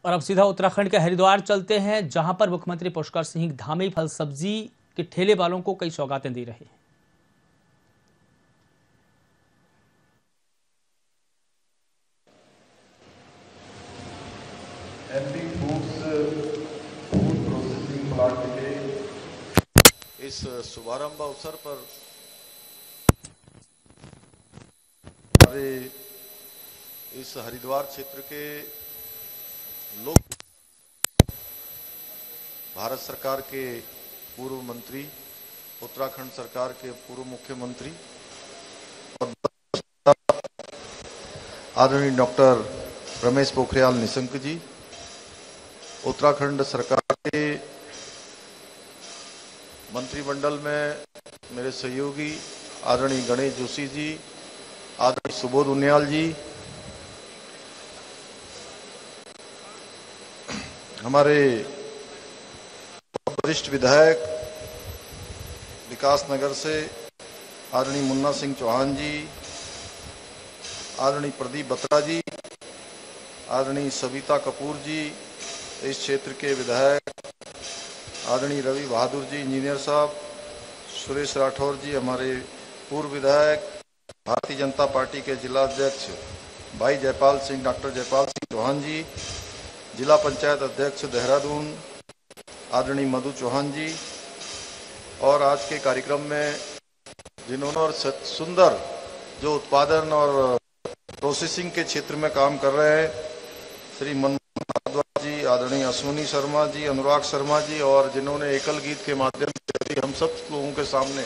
और अब सीधा उत्तराखंड के हरिद्वार चलते हैं, जहां पर मुख्यमंत्री पुष्कर सिंह धामी फल सब्जी के ठेले वालों को कई सौगातें दे रहे हैं। MP foods food processing plant के इस शुभारंभ अवसर पर हमारे इस हरिद्वार क्षेत्र के लोग भारत सरकार के पूर्व मंत्री, उत्तराखंड सरकार के पूर्व मुख्यमंत्री और आदरणीय डॉक्टर रमेश पोखरियाल निशंक जी, उत्तराखंड सरकार के मंत्रिमंडल में मेरे सहयोगी आदरणीय गणेश जोशी जी, आदरणीय सुबोध उनियाल जी, हमारे वरिष्ठ विधायक विकास नगर से आदरणीय मुन्ना सिंह चौहान जी, आदरणीय प्रदीप बत्रा जी, आदरणीय सविता कपूर जी, इस क्षेत्र के विधायक आदरणीय रवि बहादुर जी इंजीनियर साहब, सुरेश राठौर जी हमारे पूर्व विधायक, भारतीय जनता पार्टी के जिला अध्यक्ष भाई जयपाल सिंह, डॉक्टर जयपाल सिंह चौहान जी, जिला पंचायत अध्यक्ष देहरादून आदरणीय मधु चौहान जी, और आज के कार्यक्रम में जिन्होंने और सुंदर जो उत्पादन और प्रोसेसिंग के क्षेत्र में काम कर रहे हैं, श्री मनमोहन भारद्वाज जी, आदरणीय अश्विनी शर्मा जी, अनुराग शर्मा जी, और जिन्होंने एकल गीत के माध्यम से हम सब लोगों के सामने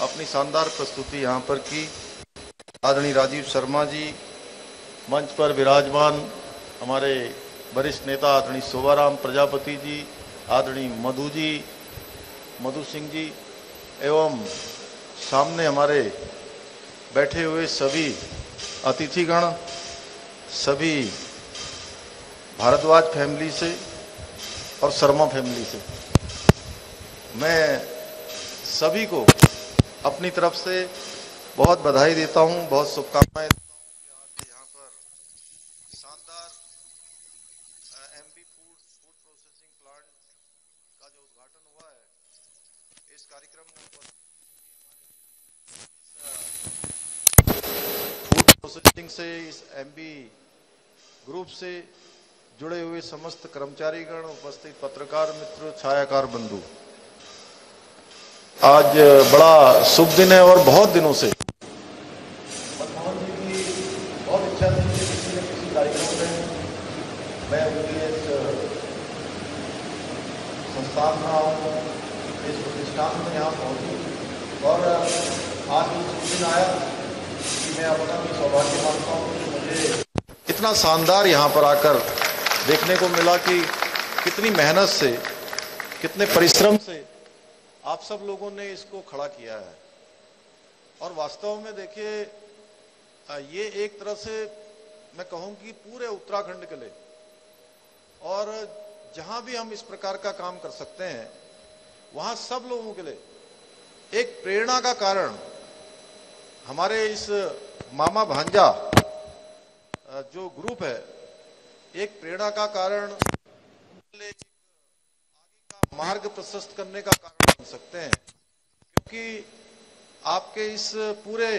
अपनी शानदार प्रस्तुति यहाँ पर की, आदरणीय राजीव शर्मा जी, मंच पर विराजमान हमारे वरिष्ठ नेता आदरणीय शोभाराम प्रजापति जी, आदरणीय मधु जी, मधु सिंह जी, एवं सामने हमारे बैठे हुए सभी अतिथिगण, सभी भारद्वाज फैमिली से और शर्मा फैमिली से, मैं सभी को अपनी तरफ से बहुत बधाई देता हूं, बहुत शुभकामनाएं देता हूं कि आज यहाँ पर शानदार एमपी फूड प्रोसेसिंग प्लांट का जो उद्घाटन हुआ है, इस कार्यक्रम में फूड प्रोसेसिंग से, इस एमपी ग्रुप से जुड़े हुए समस्त कर्मचारीगण, उपस्थित पत्रकार मित्र, छायाकार बंधु, आज बड़ा शुभ दिन है और बहुत दिनों से मनमोहन जी की बहुत इच्छा थी कि किसी न किसी कार्यक्रम में मैं उनकी इस संस्थान में आऊँ, इस प्रतिष्ठान में यहाँ पहुँचूँ, और आज उस दिन आया कि मैं अपना भी सौभाग्य मानता हूँ कि मुझे इतना शानदार यहाँ पर आकर देखने को मिला कि कितनी मेहनत से, कितने परिश्रम से आप सब लोगों ने इसको खड़ा किया है। और वास्तव में देखिए, ये एक तरह से मैं कहूँ कि पूरे उत्तराखंड के लिए, और जहां भी हम इस प्रकार का काम कर सकते हैं वहां सब लोगों के लिए एक प्रेरणा का कारण, हमारे इस मामा भांजा जो ग्रुप है, एक प्रेरणा का कारण, आगे का मार्ग प्रशस्त करने का कारण बन सकते हैं। क्योंकि आपके इस पूरे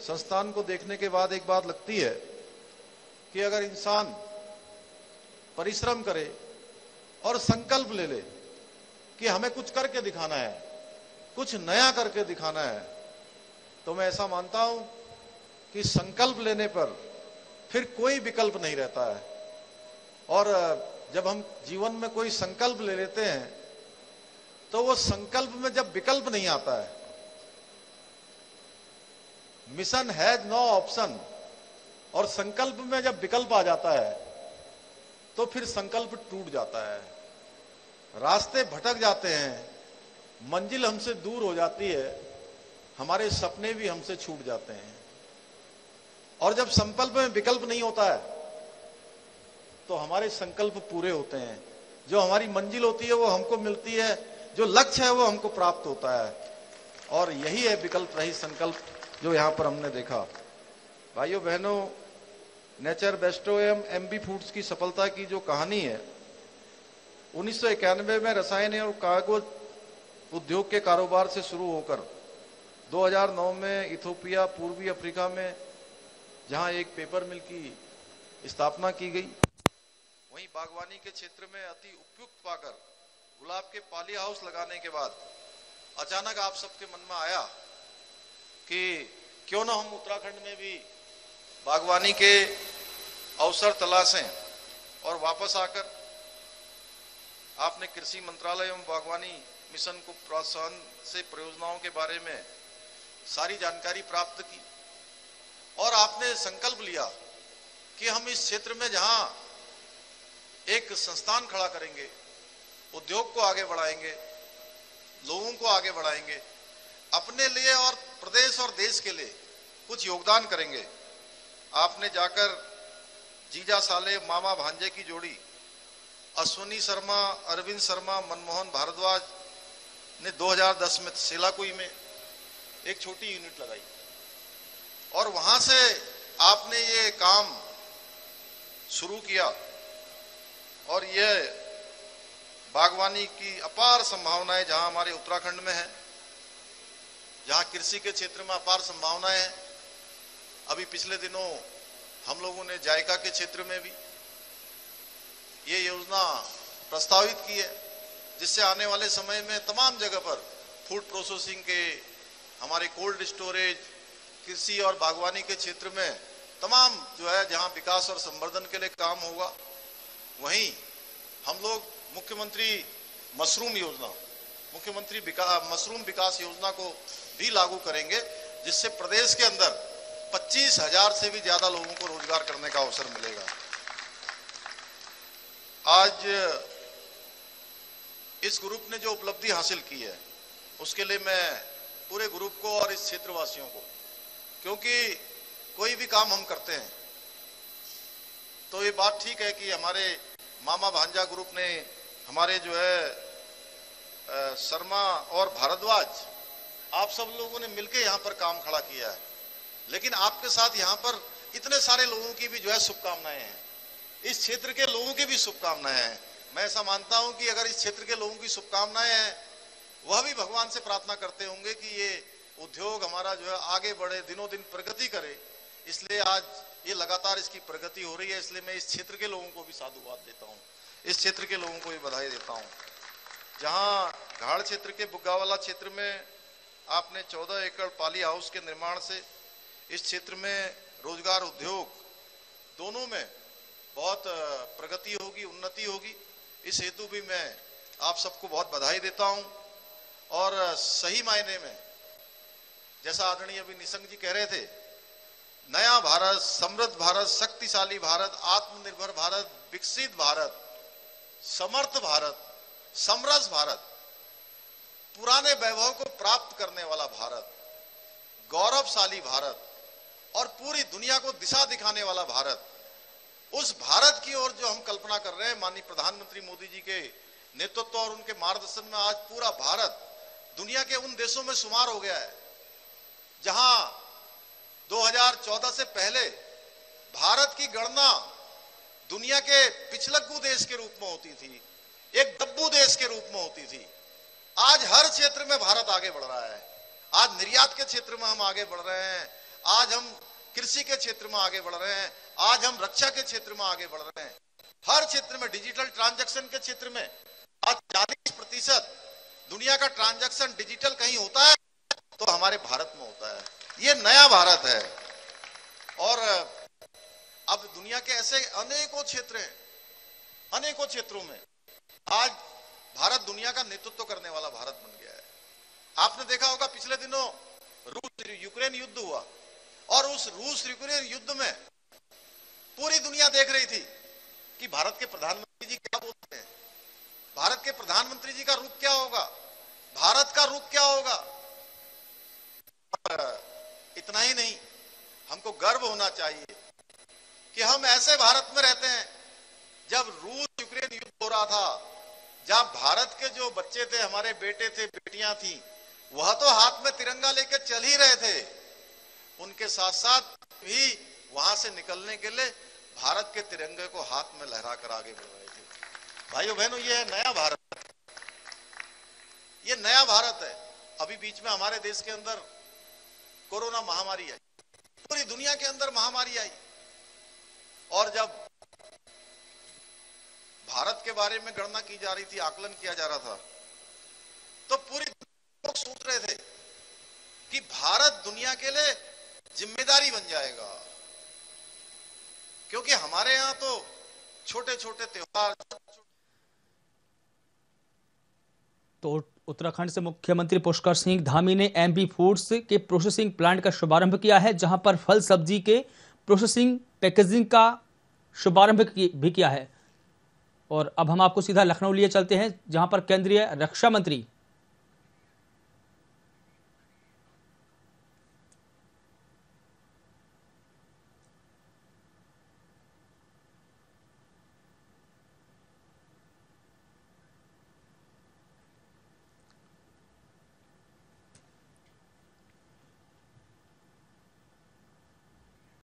संस्थान को देखने के बाद एक बात लगती है कि अगर इंसान परिश्रम करे और संकल्प ले ले कि हमें कुछ करके दिखाना है, कुछ नया करके दिखाना है, तो मैं ऐसा मानता हूं कि संकल्प लेने पर फिर कोई विकल्प नहीं रहता है। और जब हम जीवन में कोई संकल्प ले लेते हैं तो वो संकल्प में जब विकल्प नहीं आता है, मिशन हैज नो ऑप्शन, और संकल्प में जब विकल्प आ जाता है तो फिर संकल्प टूट जाता है, रास्ते भटक जाते हैं, मंजिल हमसे दूर हो जाती है, हमारे सपने भी हमसे छूट जाते हैं। और जब संकल्प में विकल्प नहीं होता है तो हमारे संकल्प पूरे होते हैं, जो हमारी मंजिल होती है वो हमको मिलती है, जो लक्ष्य है वो हमको प्राप्त होता है। और यही है विकल्प रहित संकल्प जो यहाँ पर हमने देखा। भाइयों बहनों, नेचर बेस्टोएम एमबी फूड्स की सफलता की जो कहानी है, 1991 में रसायन और कागज उद्योग के कारोबार से शुरू होकर 2009 में इथियोपिया, पूर्वी अफ्रीका में जहां एक पेपर मिल की स्थापना की गई, वहीं बागवानी के क्षेत्र में अति उपयुक्त पाकर गुलाब के पॉली हाउस लगाने के बाद अचानक आप सबके मन में आया कि क्यों ना हम उत्तराखंड में भी बागवानी के अवसर तलाशें, और वापस आकर आपने कृषि मंत्रालय एवं बागवानी मिशन को प्रोत्साहन से परियोजनाओं के बारे में सारी जानकारी प्राप्त की और आपने संकल्प लिया कि हम इस क्षेत्र में जहां एक संस्थान खड़ा करेंगे, उद्योग को आगे बढ़ाएंगे, लोगों को आगे बढ़ाएंगे, अपने लिए और प्रदेश और देश के लिए कुछ योगदान करेंगे। आपने जाकर जीजा साले मामा भांजे की जोड़ी अश्विनी शर्मा, अरविंद शर्मा, मनमोहन भारद्वाज ने 2010 में सेलाकुई में एक छोटी यूनिट लगाई और वहां से आपने ये काम शुरू किया और ये बागवानी की अपार संभावनाएं जहां हमारे उत्तराखंड में है, जहां कृषि के क्षेत्र में अपार संभावनाएं हैं। अभी पिछले दिनों हम लोगों ने जायका के क्षेत्र में भी ये योजना प्रस्तावित की है, जिससे आने वाले समय में तमाम जगह पर फूड प्रोसेसिंग के, हमारे कोल्ड स्टोरेज, कृषि और बागवानी के क्षेत्र में तमाम जो है जहां विकास और संवर्धन के लिए काम होगा। वहीं हम लोग मुख्यमंत्री मशरूम योजना, मुख्यमंत्री मशरूम विकास योजना को भी लागू करेंगे, जिससे प्रदेश के अंदर 25,000 से भी ज्यादा लोगों को रोजगार करने का अवसर मिलेगा। आज इस ग्रुप ने जो उपलब्धि हासिल की है उसके लिए मैं पूरे ग्रुप को और इस क्षेत्रवासियों को, क्योंकि कोई भी काम हम करते हैं तो ये बात ठीक है कि हमारे मामा भांजा ग्रुप ने, हमारे जो है शर्मा और भारद्वाज, आप सब लोगों ने मिलकर यहाँ पर काम खड़ा किया है, लेकिन आपके साथ यहाँ पर इतने सारे लोगों की भी जो है शुभकामनाएं हैं, इस क्षेत्र के लोगों की भी शुभकामनाएं हैं। मैं ऐसा मानता हूं कि अगर इस क्षेत्र के लोगों की शुभकामनाएं हैं, वह भी भगवान से प्रार्थना करते होंगे कि ये उद्योग हमारा जो है आगे बढ़े, दिनों दिन प्रगति करे। इसलिए आज ये लगातार इसकी प्रगति हो रही है। इसलिए मैं इस क्षेत्र के लोगों को भी साधुवाद देता हूँ, इस क्षेत्र के लोगों को भी बधाई देता हूँ। जहाँ घाड़ क्षेत्र के बुग्गावाला क्षेत्र में आपने 14 एकड़ पॉली हाउस के निर्माण से इस क्षेत्र में रोजगार, उद्योग दोनों में बहुत प्रगति होगी, उन्नति होगी। इस हेतु भी मैं आप सबको बहुत बधाई देता हूं। और सही मायने में जैसा आदरणीय अभी निशंक जी कह रहे थे, नया भारत, समृद्ध भारत, शक्तिशाली भारत, आत्मनिर्भर भारत, विकसित भारत, समर्थ भारत, समरस भारत, पुराने वैभव को प्राप्त करने वाला भारत, गौरवशाली भारत और पूरी दुनिया को दिशा दिखाने वाला भारत, उस भारत की ओर जो हम कल्पना कर रहे हैं माननीय प्रधानमंत्री मोदी जी के नेतृत्व और उनके मार्गदर्शन में, आज पूरा भारत दुनिया के उन देशों में शुमार हो गया है जहां 2014 से पहले भारत की गणना दुनिया के पिछलग्गू देश के रूप में होती थी, एक डब्बू देश के रूप में होती थी। आज हर क्षेत्र में भारत आगे बढ़ रहा है। आज निर्यात के क्षेत्र में हम आगे बढ़ रहे हैं, आज हम कृषि के क्षेत्र में आगे बढ़ रहे हैं, आज हम रक्षा के क्षेत्र में आगे बढ़ रहे हैं। हर क्षेत्र में, डिजिटल ट्रांजैक्शन के क्षेत्र में आज 40% दुनिया का ट्रांजैक्शन डिजिटल कहीं होता है तो हमारे भारत में होता है। ये नया भारत है। और अब दुनिया के ऐसे अनेकों क्षेत्र हैं, अनेकों क्षेत्रों में आज भारत दुनिया का नेतृत्व करने वाला भारत बन गया है। आपने देखा होगा पिछले दिनों रूस यूक्रेन युद्ध हुआ और उस रूस यूक्रेन युद्ध में पूरी दुनिया देख रही थी कि भारत के प्रधानमंत्री जी क्या बोलते हैं, भारत के प्रधानमंत्री जी का रुख क्या होगा, भारत का रुख क्या होगा। इतना ही नहीं, हमको गर्व होना चाहिए कि हम ऐसे भारत में रहते हैं जब रूस यूक्रेन युद्ध हो रहा था, जब भारत के जो बच्चे थे, हमारे बेटे थे, बेटियां थी, वह तो हाथ में तिरंगा लेकर चल ही रहे थे, उनके साथ साथ भी वहां से निकलने के लिए भारत के तिरंगे को हाथ में लहरा कर आगे बढ़ रहे थे। भाइयों बहनों, ये है नया भारत, ये नया भारत है। अभी बीच में हमारे देश के अंदर कोरोना महामारी आई, पूरी दुनिया के अंदर महामारी आई, और जब भारत के बारे में गणना की जा रही थी, आकलन किया जा रहा था, तो पूरी लोग सोच रहे थे कि भारत दुनिया के लिए जिम्मेदारी बन जाएगा, क्योंकि हमारे यहां तो छोटे छोटे त्योहार। तो उत्तराखंड से मुख्यमंत्री पुष्कर सिंह धामी ने एमबी फूड्स के प्रोसेसिंग प्लांट का शुभारंभ किया है, जहां पर फल सब्जी के प्रोसेसिंग पैकेजिंग का शुभारंभ भी किया है। और अब हम आपको सीधा लखनऊ लिए चलते हैं, जहां पर केंद्रीय रक्षा मंत्री